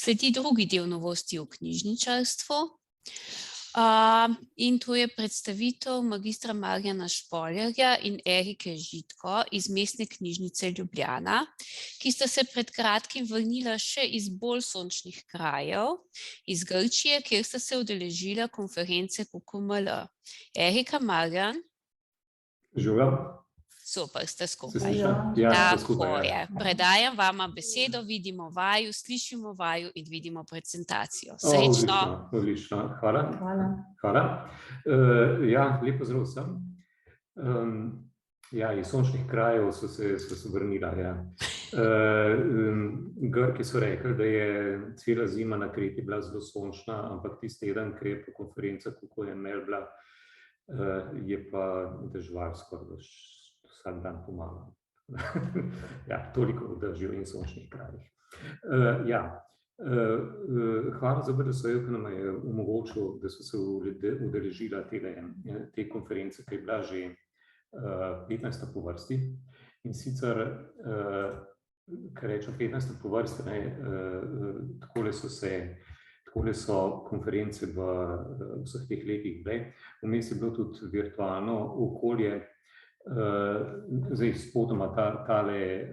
Sledi drugi del novosti v knjižničarstvu. In to je predstavitev magistra Marjana Špoljarja in Erike Žitko iz Mestne knjižnice Ljubljana, ki sta se pred kratkim vrnila še iz bolj sončnih krajev, iz Grčije, kjer sta se udeležila konference QQML. Erika, Marjan. Živjo. Super, ste skupaj. Se sliša? Ja, tako je. Predajam vama besedo, vidimo vaju, slišimo vaju in vidimo prezentacijo. Srečno. Odlično. Hvala. Ja, lep pozdrav vsem. Ja, iz sončnih krajev so se vrnila, ja. Grki so rekli, da je cela zima na Kreti bila zelo sončna, ampak tisti teden, ko je po konferencah QQML bila, je pa dežvarsko, vsak dan pomagam. Ja, toliko o dežju in sončnih krajih. Ja, hvala za BDS-ju, ki nam je omogočil, da so se udeležila te konference, ki je bila že 15. po vrsti. In sicer, kar rečem 15. po vrsti, takole so konference v vseh teh letih bile. Vmes je bilo tudi virtualno okolje. Zdaj spodoma tale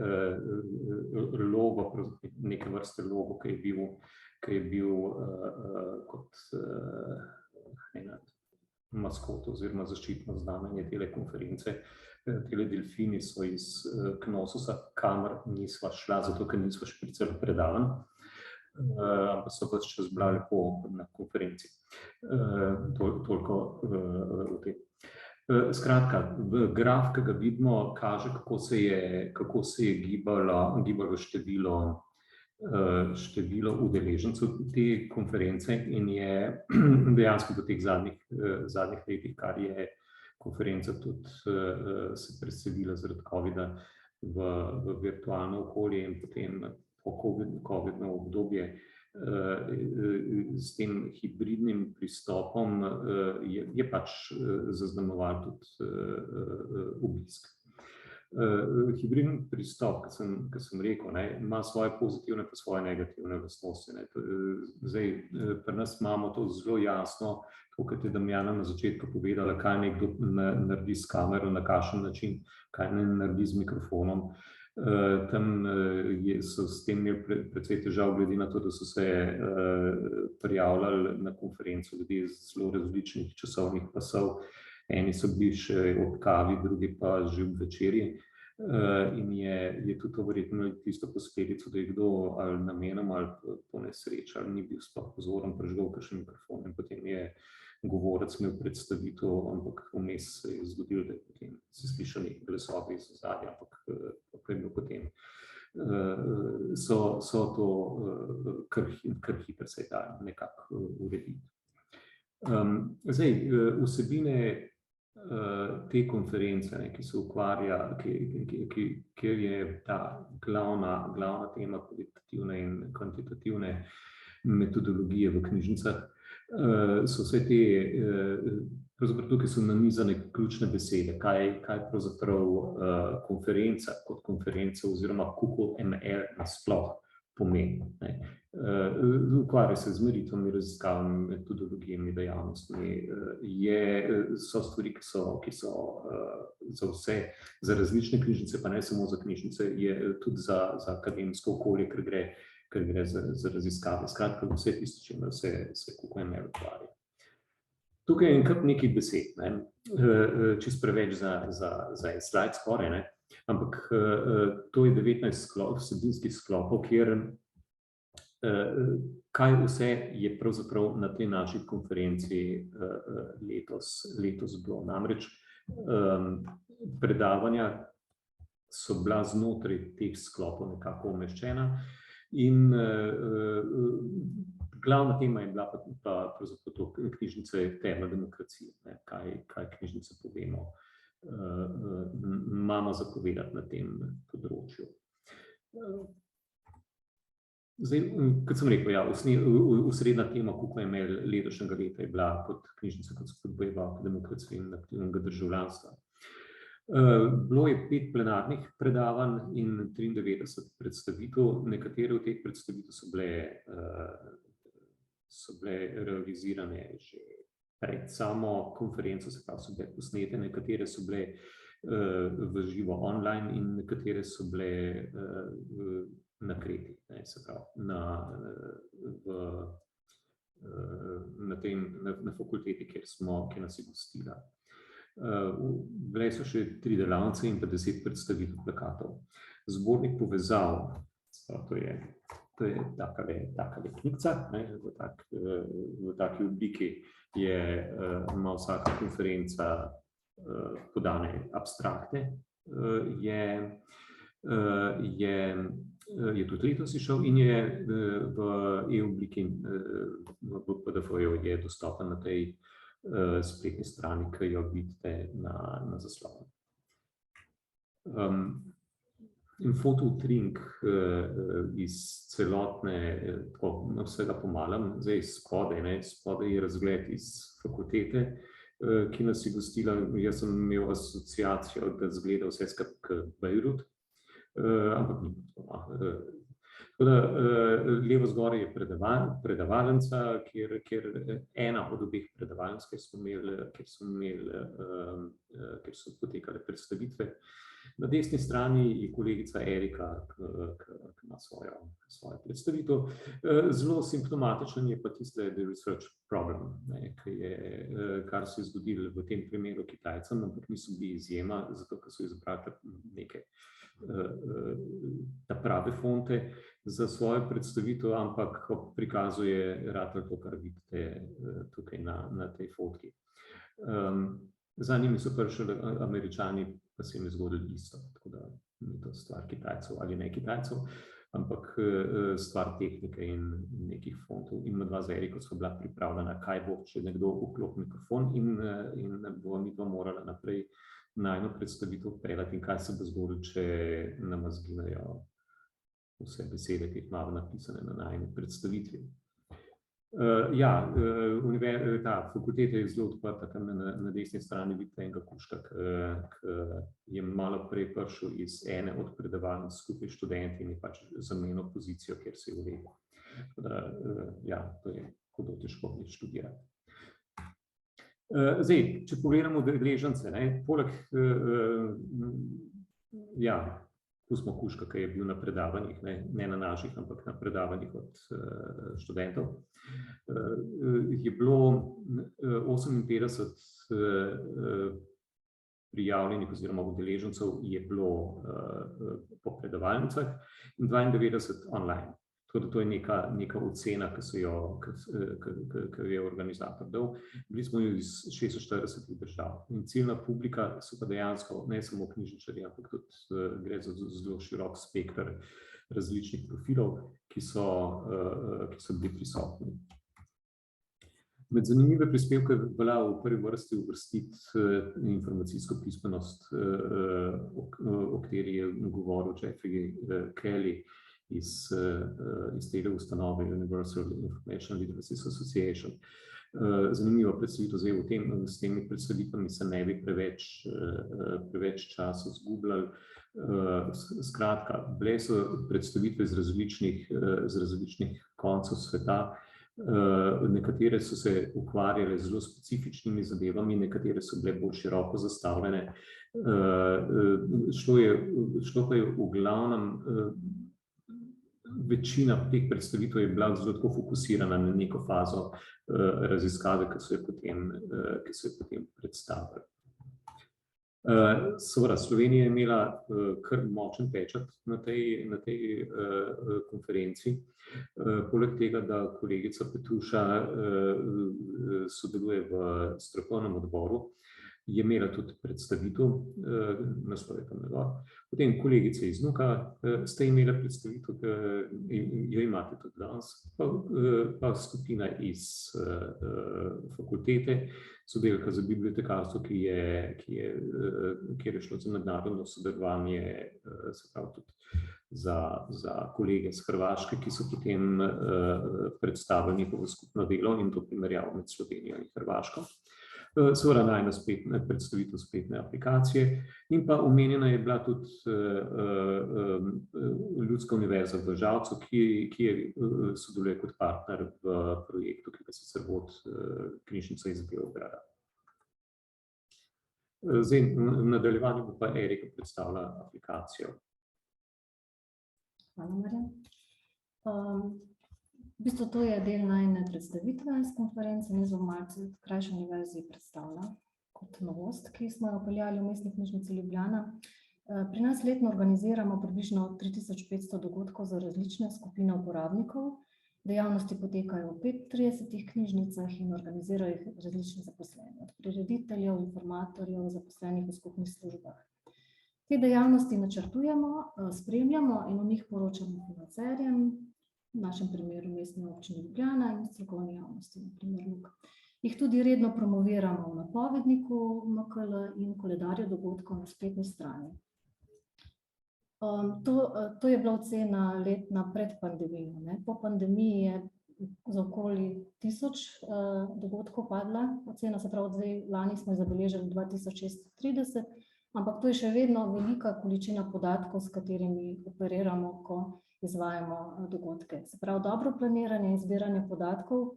logo, neke vrste logo, ki je bil kot maskot oziroma zaščitno znamenje tele konference. Tele delfini so iz Knossosa, kamor nisva šla, zato ker nisva špricali predavanj, ampak so pač čas bila lepo na konferenci. Toliko o tem. Skratka, graf, ki ga vidimo, kaže, kako se je gibalo število udeležencev te konference in je dejansko do teh zadnjih letih, kar je konferenca tudi se preselila zaradi covida v virtualno okolje in potem po covidno obdobje s tem hibridnim pristopom je pač zaznamoval tudi obisk. Hibridni pristop, kot sem rekel, ima svoje pozitivne pa svoje negativne lastnosti. Zdaj, pri nas imamo to zelo jasno, tako kot je Damjana na začetku povedala, kaj nekdo naredi s kamero, na kakšen način, kaj ne naredi z mikrofonom. Tam so s tem imeli precej težav, glede na to, da so se prijavljali na konferenco ljudje z zelo različnih časovnih pasov. Eni so bili še ob kavi, drugi pa že ob večerji. In je tudi to verjetno tisto posledico, da je kdo ali namenoma ali po nesreči ali ni bil sploh pozoren, prižgal kakšen mikrofon in potem je govorec imel predstavitev, ampak vmes se je zgodilo, da je potem se slišali glasovi iz ozadja, ampak potem so to kar hitro se je da nekako urediti. Zdaj, vsebine te konference, ki se ukvarja, kjer je ta glavna tema kvalitativne in kvantitativne metodologije v knjižnicah, so vse te, pravzaprav tukaj so nanizane ključne besede, kaj pravzaprav konferenca kot konferenca oziroma QQML nasploh pomeni. Ukvarja se z meritvami, raziskavami, metodologijami, dejavnostmi, so stvari, ki so za vse, za različne knjižnice, pa ne samo za knjižnice, je tudi za akademsko okolje, ker gre za raziskave. Skratka, vse tisto, čemer se QQML ukvarja. Tukaj je kar nekaj besed, čisto preveč za en slajd skoraj, ampak to je 19 vsebinskih sklopov, kjer kaj vse je pravzaprav na tej naši konferenci letos bilo. Namreč predavanja so bila znotraj teh sklopov nekako umeščena in glavna tema je bila pa pravzaprav to knjižnice temelj demokracije, kaj knjižnice povemo, imamo zapovedati na tem področju. Zdaj, kot sem rekel, osrednja tema QQML letošnjega leta je bila kot knjižnica, kot spodbujevalka demokracije in aktivnega državljanstva. Bilo je 5 plenarnih predavanj in 93 predstavitev. Nekatere od teh predstavitev so bile realizirane že pred samo konferenco, se pravi, so bile posnete, nekatere so bile v živo online in nekatere so bile na Kreti, se pravi, na fakulteti, kjer nas je gostila. Bile so še 3 delavnice in pa 10 predstavitev plakatov. Zbornik povezav, to je takale knjigica, v taki obliki ima vsaka konferenca podane abstrakte, je tudi letos izšel in je v e-obliki, v PDF-ju je dostopen na tej spletni strani, ki jo vidite na zaslonu. In fotoutring iz celotne, tako vsega pomalem, zdaj spodaj je razgled iz fakultete, ki nas je gostila. Jaz sem imel asociacijo, da zgleda vse skupaj Beirut, ampak ni tako. Tako da levo zgoraj je predavalnica, kjer ena od obeh predavalnic, kjer so potekale predstavitve. Na desni strani je kolegica Erika, ki ima svojo predstavitev. Zelo simptomatičen je pa tiste The Research Problem, kar se je zgodilo v tem primeru Kitajcem, ampak niso bili izjema, zato ker so izbrali neke ta prave fonte za svojo predstavitev, ampak prikazuje ratalo to, kar vidite tukaj na tej fotki. Za njimi so prišli Američani, pa se jim je zgodilo isto, tako da ni to stvar Kitajcev ali ne Kitajcev, ampak stvar tehnike in nekih fontov. In dva z Eriko sva bila pripravljena, kaj bo, če nekdo vklopi mikrofon in bo midva morala naprej najino predstavitev peljati in kaj se bo zgodilo, če nama zginejo vse besede, ki jih imamo napisane na najini predstavitvi. Ta fakulteta je zelo odprta, tam na desni strani vidite enega kužka, ki je malo prej prišel iz ene od predavalnic skupaj s študenti in je pač zamenjal pozicijo, kjer se je uvedel. To je hudo težko študirati. Zdaj, če pogledamo udeležence, poleg, pustimo kužka, ki je bil na predavanjih, ne na naših, ampak na predavanjih od študentov, je bilo 58 prijavljenih oziroma udeležencev je bilo po predavalnicah in 92 online. Tako da to je neka ocena, ki jo je organizator dal. Bili smo iz 46 držav in ciljna publika so pa dejansko ne samo knjižničarji, ampak tudi gre za zelo širok spekter različnih profilov, ki so bili prisotni. Med zanimive prispevke velja v prvi vrsti uvrstiti informacijsko pismenost, o kateri je govoril Jeffrey Kelly iz tega ustanove Universal Information Literacy Association. Zanimivo predstavitev, zdaj s temi predstavitvami se ne bi preveč časa zgubljali. Skratka, bile so predstavitve z različnih koncev sveta. Nekatere so se ukvarjale z zelo specifičnimi zadevami, nekatere so bile bolj široko zastavljene. Šlo pa je v glavnem, večina teh predstavitev je bila zelo tako fokusirana na neko fazo raziskave, ki so jo potem predstavili. Seveda, Slovenija je imela kar močen pečat na tej konferenci. Poleg tega, da kolegica Petuša sodeluje v strokovnem odboru, je imela tudi predstavitev, naslov je tam gor. Potem kolegice iz NUK ste imeli predstavitev, jo imate tudi danes, pa skupina iz fakultete, sodelka za bibliotekarstvo, kjer je šlo za mednarodno sodelovanje, se pravi tudi za kolege z Hrvaške, ki so potem predstavili njihovo skupno delo in to primerjavo med Slovenijo in Hrvaško. Seveda najna predstavitev spletne aplikacije in pa omenjena je bila tudi Ljudska univerza v Žalcu, ki sodeluje kot partner v projektu, ki ga sicer vodi knjižnica iz Beograda. Zdaj, v nadaljevanju bo pa Erika predstavila aplikacijo. Hvala, Marjan. V bistvu to je del najine predstavitve iz konference, jaz bom malce v krajšani verziji predstavila kot novost, ki smo jo vpeljali v Mestni knjižnici Ljubljana. Pri nas letno organiziramo približno 3500 dogodkov za različne skupine uporabnikov. Dejavnosti potekajo v 35 knjižnicah in organizirajo jih različni zaposleni, od prirediteljev, informatorjev, zaposlenih v skupnih službah. Te dejavnosti načrtujemo, spremljamo in o njih poročamo financerjem, v našem primeru Mestne občine Ljubljana in strokovni javnosti, na primer LUK. Jih tudi redno promoviramo v napovedniku MKL in koledarju dogodkov na spletni strani. To je bila ocena letna pred pandemijo. Po pandemiji je za okoli 1000 dogodkov padla ocena, se pravi, zdaj lani smo zabeležili 2630, ampak to je še vedno velika količina podatkov, s katerimi operiramo, ko izvajamo dogodke. Se pravi, dobro planiranje in zbiranje podatkov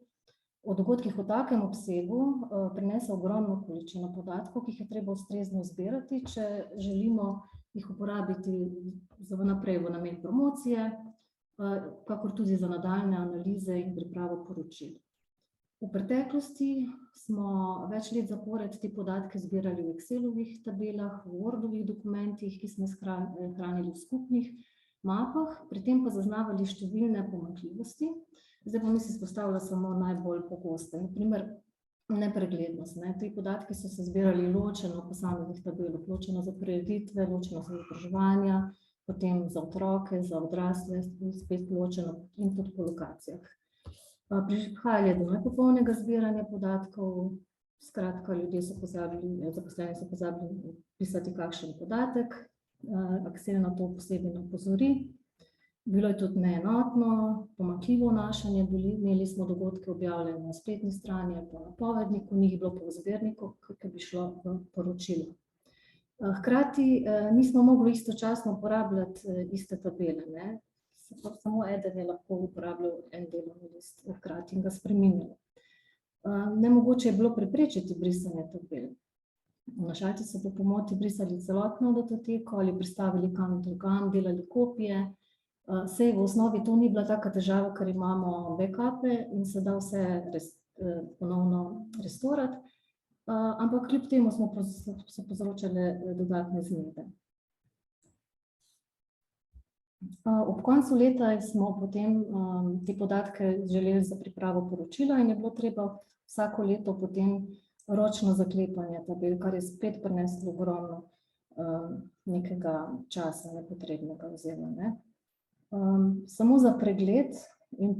o dogodkih v takem obsegu prinese ogromno količino podatkov, ki jih je treba ustrezno zbirati, če želimo jih uporabiti za naprej v namen promocije, kakor tudi za nadaljnje analize in pripravo poročil. V preteklosti smo več let zapored te podatke zbirali v Excelovih tabelah, v Wordovih dokumentih, ki smo hranili v skupnih mapah, pri tem pa zaznavali številne pomanjkljivosti. Zdaj bom izpostavila samo najbolj pogoste. Na primer, nepreglednost. Ti podatki so se zbirali ločeno v posameznih tabelah, ločeno za prireditve, ločeno za izobraževanja, potem za otroke, za odrasle, spet ločeno in tudi po lokacijah. Prihajalo je do nepopolnega zbiranja podatkov, skratka, zaposleni so pozabili pisati kakšen podatek, Excel na to posebej opozori. Bilo je tudi neenotno, pomanjkljivo vnašanje, imeli smo dogodke objavljene na spletni strani ali po napovedniku, njih bilo po zbirniku, ki bi šlo v poročilo. Hkrati nismo mogli istočasno uporabljati iste tabele, samo eden je lahko uporabljal en delovni list hkrati in ga spreminjal. Nemogoče je bilo preprečiti brisanje tabel. Vnašalci so po pomoti brisali celotno datoteko ali pristavili kam drugam, delali kopije. Sej v osnovi to ni bila taka težava, ker imamo backupe in se da vse ponovno restorati, ampak kljub temu so povzročale dodatne zmede. Ob koncu leta smo potem te podatke želeli za pripravo poročila in je bilo treba vsako leto potem ročno zaklepanje tabel, kar je spet prineslo ogromno nekega časa nepotrebnega oziroma. Samo za pregled in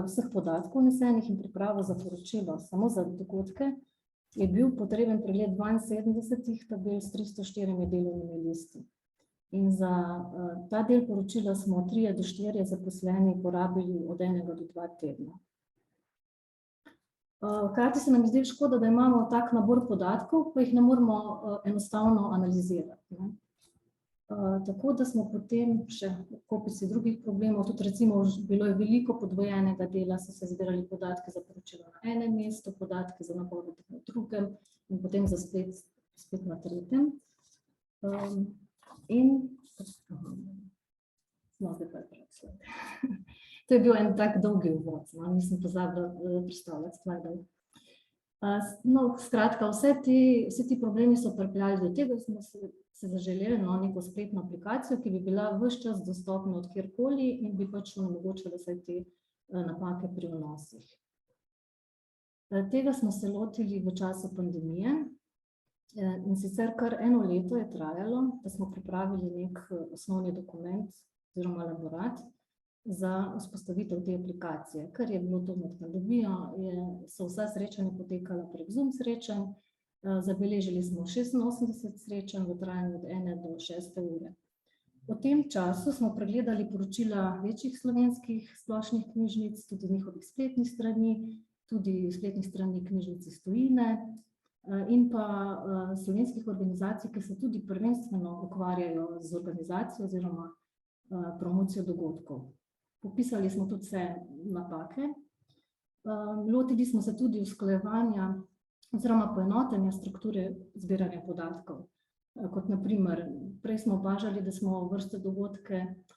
vseh podatkov vnesenih in pripravo za poročilo, samo za dogodke, je bil potreben pregled 72 tabel s 304 delovnimi listi. In za ta del poročila smo 3 do 4 zaposleni porabili od 1 do 2 tedna. Hkrati se nam zdi škoda, da imamo tak nabor podatkov, pa jih ne moremo enostavno analizirati. Tako da smo potem še kopici drugih problemov, tudi recimo bilo je veliko podvojenega dela, so se zbirali podatki za poročilo na enem mestu, podatki za napoved na drugem in potem za spet na tretjem. To je bil en tak dolgi uvod, nisem pozabila predstavljati stvar. Skratka, vsi ti problemi so pripeljali do tega, da smo se zaželeli neko spletno aplikacijo, ki bi bila ves čas dostopna od kjerkoli in bi pač omogočila vse te napake pri vnosih. Tega smo se lotili v času pandemije in sicer kar 1 leto je trajalo, da smo pripravili nek osnovni dokument oziroma elaborat za vzpostavitev te aplikacije. Ker je bilo to med pandemijo, so vsa srečanja potekala prek Zoom srečanj, zabeležili smo 86 srečanj v trajanju od 1 do 6 ure. V tem času smo pregledali poročila večjih slovenskih splošnih knjižnic, tudi njihovih spletnih strani, tudi spletnih strani knjižnic iz tujine. in pa slovenskih organizacij, ki se tudi prvenstveno ukvarjajo z organizacijo oziroma promocijo dogodkov. Popisali smo tudi vse napake. Lotili smo se tudi usklajevanja oziroma poenotenja strukture zbiranja podatkov. Kot na primer, prej smo opažali, da smo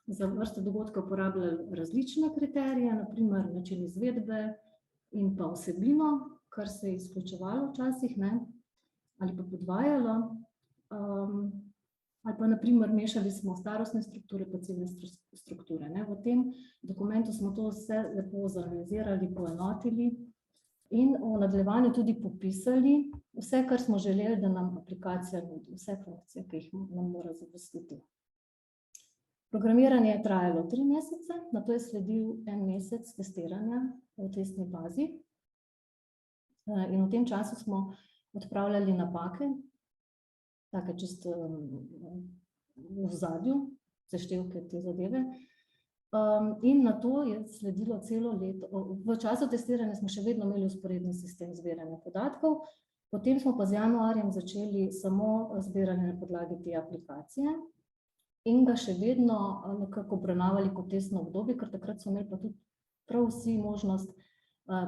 za vrste dogodke uporabljali različne kriterije, na primer način izvedbe in pa vsebino, kar se je izključevalo včasih, ali pa podvajalo. Ali pa, na primer, mešali smo starostne strukture pa ciljne strukture. V tem dokumentu smo to vse lepo zanalizirali, poenotili in v nadaljevanju tudi popisali vse, kar smo želeli, da nam aplikacija nudi, vse funkcije, ki jih nam mora zadostiti. Programiranje je trajalo 3 mesece, nato je sledil 1 mesec testiranja v testni bazi. In v tem času smo odpravljali napake, take čisto v ozadju, seštevke te zadeve. In nato je sledilo celo leto. V času testiranja smo še vedno imeli vzporedni sistem zbiranja podatkov, potem smo pa z januarjem začeli samo zbiranje na podlagi te aplikacije in ga še vedno nekako obravnavali kot testno obdobje, ker takrat so imeli pa tudi prav vsi možnost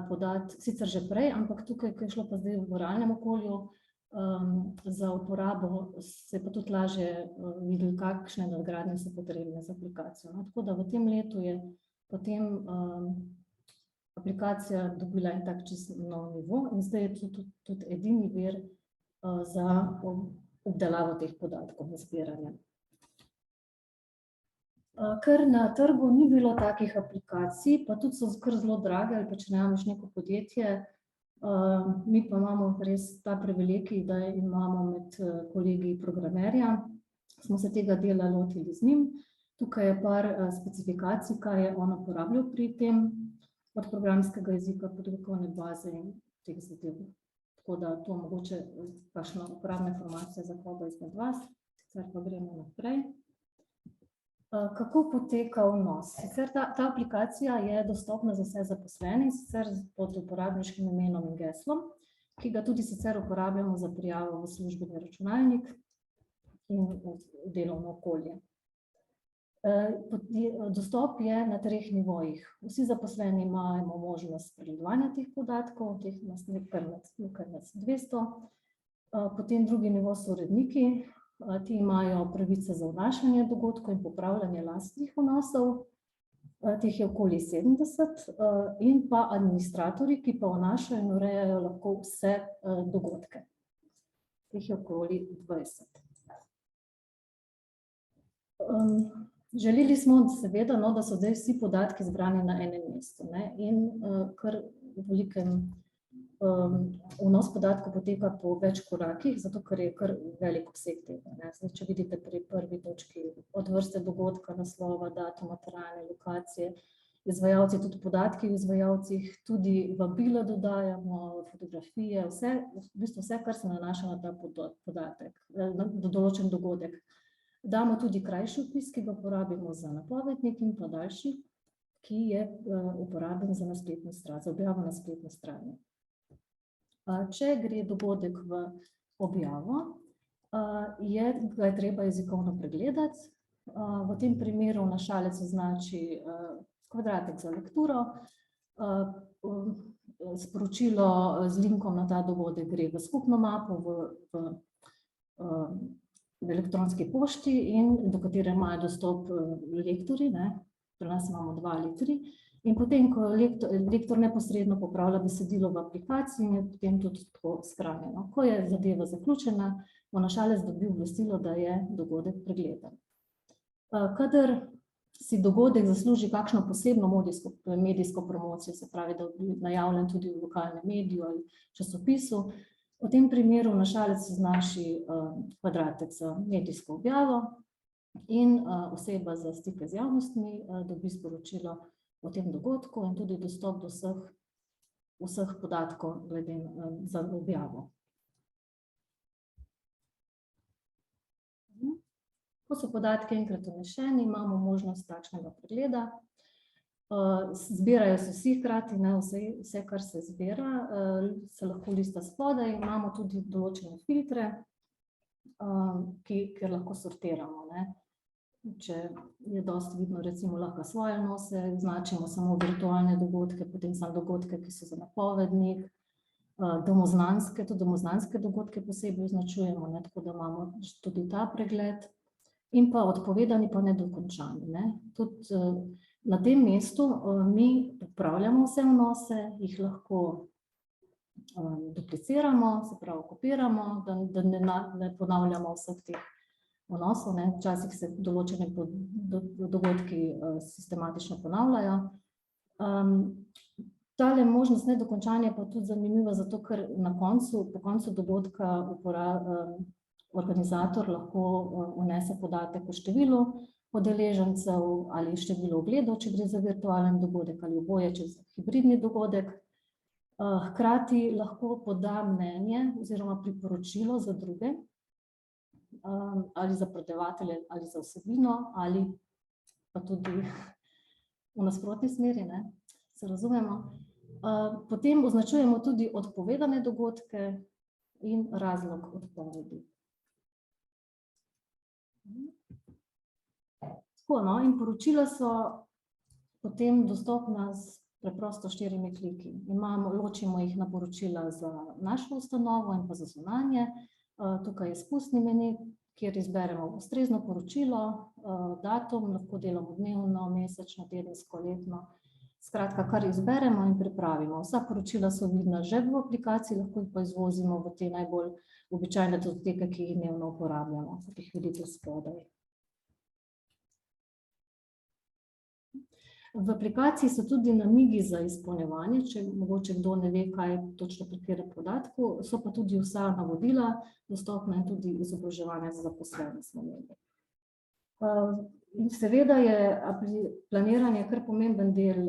podati, sicer že prej, ampak tukaj, ko je šlo pa zdaj v realnem okolju, za uporabo se pa tudi lažje videli, kakšne nadgradnje so potrebne za aplikacijo. Tako da v tem letu je potem aplikacija dobila en tak čisto nov nivo in zdaj je tudi edini vir za obdelavo teh podatkov in zbiranje. Ker na trgu ni bilo takih aplikacij, pa tudi so kar zelo drage, ali pa če ne imaš neko podjetje, mi pa imamo res ta privilegij, da imamo med kolegi programerja, smo se tega dela lotili z njim. Tukaj je par specifikacij, kaj je on uporabljal pri tem, od programskega jezika, podatkovne baze in teh zadev. Tako da to mogoče kakšna uporabna informacija za koga izmed vas, sicer pa gremo naprej. Kako poteka vnos? Sicer ta aplikacija je dostopna za vse zaposlene, sicer pod uporabniškim imenom in geslom, ki ga tudi sicer uporabljamo za prijavo v službeni računalnik in v delovno okolje. Dostop je na 3 nivojih. Vsi zaposleni imajo možnost pregledovanja teh podatkov, teh nas nekaj nad 200. Potem drugi nivo so uredniki. Ti imajo pravice za vnašanje dogodkov in popravljanje lastnih vnosov, teh je okoli 70, in pa administratorji, ki pa vnašajo in urejajo lahko vse dogodke. Teh je okoli 20. Želeli smo seveda, da so zdaj vsi podatki zbrani na enem mestu in kar v velikem vnos podatkov poteka po več korakih, zato ker je kar velik obseg tega. Zdaj, če vidite pri prvi točki od vrste dogodka, naslova, datuma, trajanja, lokacije, izvajalci, tudi podatki o izvajalcih, tudi vabila dodajamo, fotografije, v bistvu vse, kar se nanaša na ta podatek, na določen dogodek. Damo tudi krajši opis, ki ga uporabimo za napovednik in pa daljši, ki je uporaben za spletno stran, za objavo na spletni strani. Če gre dogodek v objavo, ga je treba jezikovno pregledati. V tem primeru vnašalec označi kvadratek za lekturo, sporočilo z linkom na ta dogodek gre v skupno mapo v elektronski pošti in do katere imajo dostop lektorji, pri nas imamo 2 ali 3. In potem, ko lektor neposredno popravlja besedilo v aplikaciji, je potem tudi tako shranjeno. Ko je zadeva zaključena, vnašalec dobi obvestilo, da je dogodek pregledan. Kadar si dogodek zasluži kakšno posebno medijsko promocijo, se pravi, da je najavljen tudi v lokalnem mediju ali časopisu, v tem primeru vnašalec označi kvadratek za medijsko objavo in oseba za stike z javnostmi dobi sporočilo o tem dogodku in tudi dostop do vseh podatkov glede za objavo. Ko so podatki enkrat vnešeni, imamo možnost takšnega pregleda. Zbirajo se vsi hkrati, vse, kar se zbira, se lahko lista spodaj, imamo tudi določene filtre, kjer lahko sortiramo. Če je dosti vidno, recimo lahko svoje nose, označimo samo virtualne dogodke, potem samo dogodke, ki so za napovednik, domoznanske dogodke posebej označujemo, tako da imamo tudi ta pregled, in pa odpovedani pa nedokončani. Tudi na tem mestu mi upravljamo vse vnose, jih lahko dupliciramo, se pravi kopiramo, da ne ponavljamo vseh teh vnosov. Včasih se določene dogodki sistematično ponavljajo. Tale možnost nedokončanja pa tudi zanimiva, zato ker po koncu dogodka organizator lahko vnese podatek o številu udeležencev ali število ogledov, če gre za virtualen dogodek, ali oboje, če za hibridni dogodek. Hkrati lahko poda mnenje oziroma priporočilo za druge, ali za predavatelje, ali za vsebino, ali pa tudi v nasprotni smeri, se razumemo. Potem označujemo tudi odpovedane dogodke in razlog odpovedi. In poročila so potem dostopna s preprosto 4 kliki. Ločimo jih na poročila za našo ustanovo in pa za zunanje. Tukaj je spustni meni, kjer izberemo ustrezno poročilo, datum, lahko delamo dnevno, mesečno, tedensko, letno. Skratka, kar izberemo in pripravimo. Vsa poročila so vidna že v aplikaciji, lahko jih pa izvozimo v te najbolj običajne datoteke, ki jih dnevno uporabljamo, ki jih vidite spodaj. V aplikaciji so tudi namigi za izpolnjevanje, če mogoče kdo ne ve, kaj točno pri katerem podatku, so pa tudi vsa navodila dostopna in tudi izobraževanja za zaposlene smo imeli. Seveda je planiranje kar pomemben del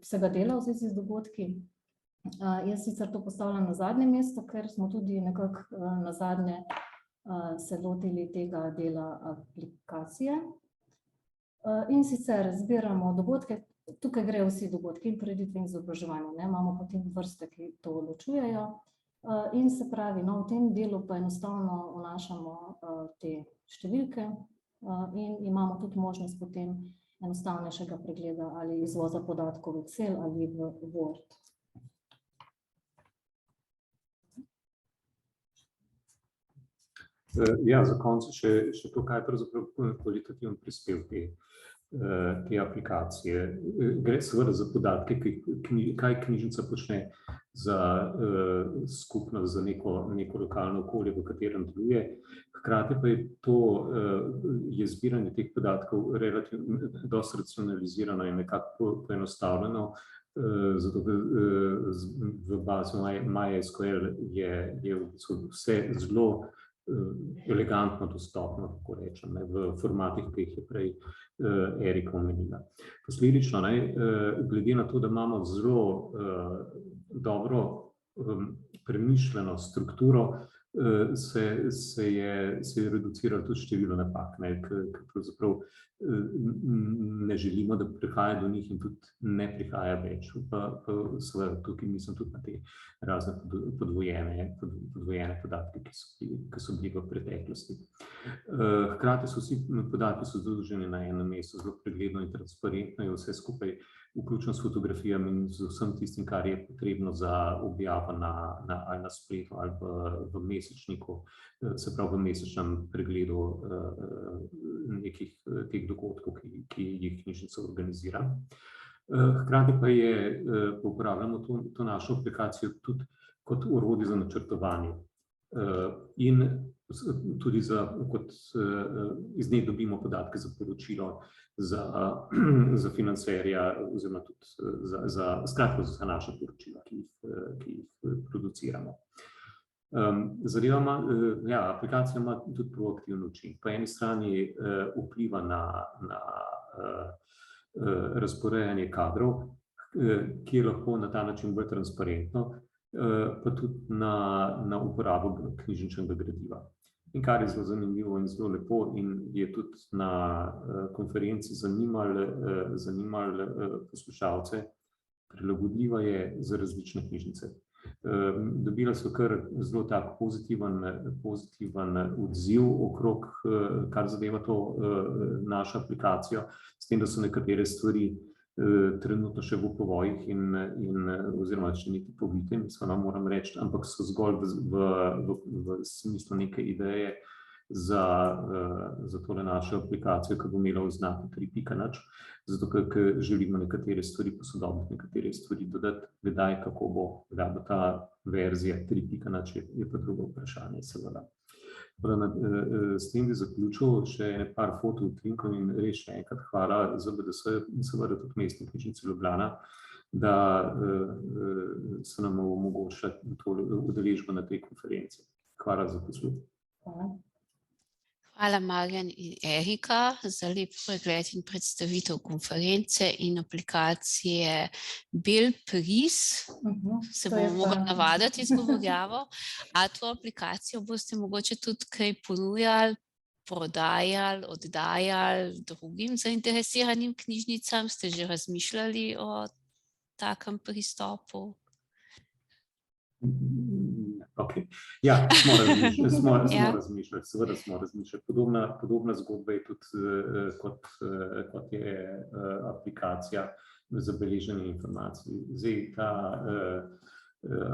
vsega dela v zvezi z dogodki. Jaz sicer to postavljam na zadnje mesto, ker smo tudi nekako na zadnje se lotili tega dela aplikacije. In sicer zbiramo dogodke, tukaj grejo vsi dogodki in prireditve in izobraževanja, imamo potem vrste, ki to ločujejo. In se pravi, v tem delu pa enostavno vnašamo te številke in imamo tudi možnost potem enostavnejšega pregleda ali izvoza podatkov v Excel ali v Word. Ja, za konec še to, kaj je pravzaprav kvalitativen prispevek te aplikacije. Gre seveda za podatke, kaj knjižnica počne za skupnost, za neko lokalno okolje, v katerem deluje. Hkrati pa je zbiranje teh podatkov relativno dosti racionalizirano in nekako poenostavljeno, zato v bazi MySQL je vse zelo elegantno dostopno, tako rečem, v formatih, ki jih je prej Erika omenila. Posledično, glede na to, da imamo zelo dobro premišljeno strukturo, se je reduciralo tudi število napak, ker pravzaprav ne želimo, da prihaja do njih in tudi ne prihaja več. Pa seveda tukaj mislim tudi na te razne podvojene podatke, ki so bili v preteklosti. Hkrati so vsi podatki združeni na enem mestu, zelo pregledno in transparentno je vse skupaj, vključno s fotografijami in z vsem tistim, kar je potrebno za objavo ali na spletu ali v mesečniku, se pravi v mesečnem pregledu nekih teh dogodkov, ki jih knjižnica organizira. Hkrati pa uporabljamo to našo aplikacijo tudi kot orodje za načrtovanje in tudi kot iz nje dobimo podatke za poročilo, za financerja oziroma tudi skratka za naša poročila, ki jih produciramo. Aplikacija ima tudi proaktivni učinek. Po eni strani vpliva na razporejanje kadrov, ki je lahko na ta način bolj transparentno, pa tudi na uporabo knjižničnega gradiva. In kar je zelo zanimivo in zelo lepo in je tudi na konferenci zanimalo poslušalce, prilagodljiva je za različne knjižnice. Dobila so kar zelo tak pozitiven odziv okrog, kar zadeva to našo aplikacijo, s tem, da so nekatere stvari trenutno še v povojih oziroma še niti povite, moram reči, ampak so zgolj v smislu neke ideje za tole našo aplikacijo, ki bo imela oznak 3.0, zato ker želimo nekatere stvari posodobiti, nekatere stvari dodati, kdaj, kako bo ta verzija 3.0, je pa drugo vprašanje, seveda. S tem bi zaključil še par fotoutrinkov in res še enkrat hvala ZBDS in seveda tudi Mestni knjižnici Ljubljana, da so nam omogočili udeležbo na tej konferenci. Hvala za posluh. Hvala Marjan in Erika za lep pregled in predstavitev konference in aplikacije Belpris. Se bomo mogli navaditi izgovorjavo. A to aplikacijo boste mogoče tudi kaj ponujali, prodajali, oddajali drugim zainteresiranim knjižnicam? Ste že razmišljali o takem pristopu? Okay. Ja, smo razmišljali, seveda smo razmišljali. Podobna zgodba je tudi kot je aplikacija za beleženje informacij. Zdaj ta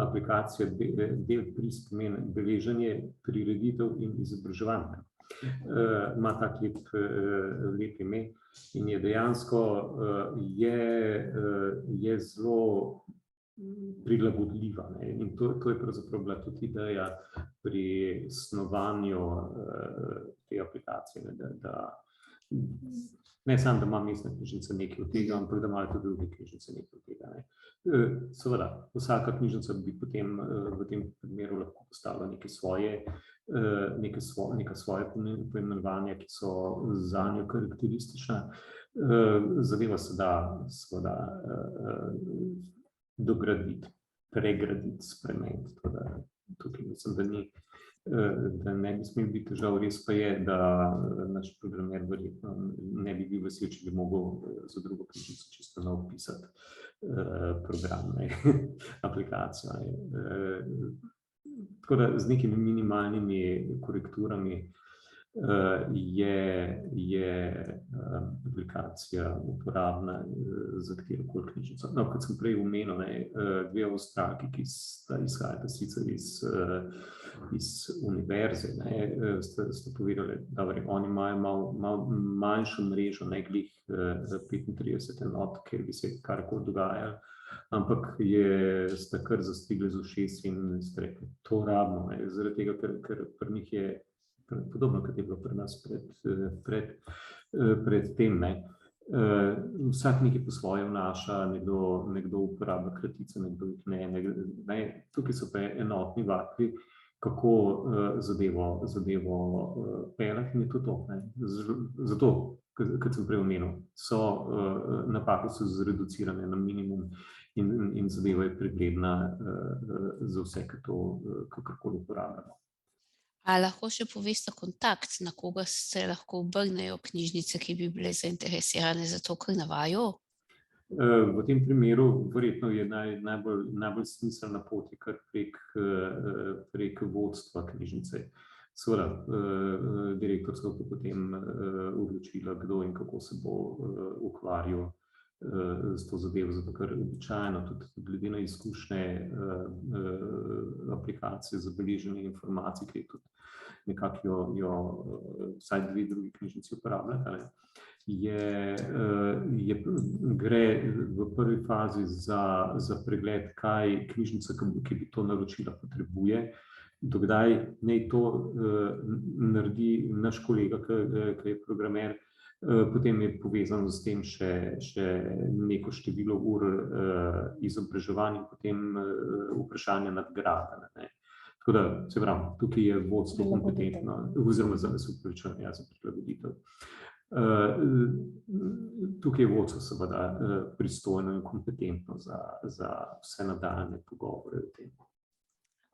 aplikacija Belpris pomeni beleženje, prireditev in izobraževanja. Ima tak lep ime in je dejansko je zelo prilagodljiva. In to je pravzaprav bila tudi ideja pri snovanju te aplikacije, da ne samo, da ima Mestna knjižnica nekaj od tega, ampak da imajo tudi druge knjižnice nekaj od tega. Seveda, vsaka knjižnica bi potem v tem primeru lahko postavila neka svoje poimenovanja, ki so zanjo karakteristična. Zadeva se da seveda dograditi, pregraditi, spremeniti. Tukaj mislim, da ne bi smel biti težav, res pa je, da naš programer verjetno ne bi bil vesel, če bi mogel za drugo knjižnico čisto nov pisati program, aplikacijo. Tako da z nekimi minimalnimi korekturami je aplikacija uporabna za katerokoli knjižnico. No, kot sem prej omenil, dve Avstralki, ki izhajata sicer iz univerze, sta povedali, da oni imajo malo manjšo mrežo, ne glih 35 enot, kjer bi se karkoli dogajalo, ampak sta kar zastigli z ušes in ste rekli, to rabimo, zaradi tega, ker pri njih je podobno, kot je bilo pri nas pred tem. Vsak nekaj po svoje vnaša, nekdo uporablja kratice, nekdo jih ne. Tukaj so pa enotni vatli, kako zadevo peljati in je to. Zato, kot sem prej omenil, napake so zreducirane na minimum in zadeva je pregledna za vse, ki to kakorkoli uporabljamo. A lahko še poveste kontakt, na koga se lahko obrnejo knjižnice, ki bi bile zainteresirane za to, kar navajo? V tem primeru verjetno je najbolj smiselna pot kar prek vodstva knjižnice. Seveda, direktorska bo potem odločila, kdo in kako se bo ukvarjal s to zadevo, zato ker običajno tudi glede na izkušnje aplikacije za beleženje informacij, ki je tudi nekako jo vsaj dve drugi knjižnici uporabljata, gre v prvi fazi za pregled, kaj knjižnica, ki bi to naročila, potrebuje, dokdaj naj to naredi naš kolega, ki je programer. Potem je povezano s tem še neko število ur izobraževanja in potem vprašanje nadgrade. Tako da, se pravi, tukaj je vodstvo kompetentno, oziroma za prilagoditev. Tukaj je vodstvo seveda pristojno in kompetentno za vse nadaljnje pogovore o tem.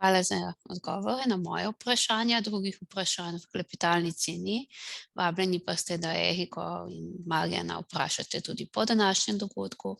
Hvala za odgovore na moje vprašanja, drugih vprašanj v klepetalnici ni. Vabljeni pa ste, da Eriko in Marjana vprašate tudi po današnjem dogodku.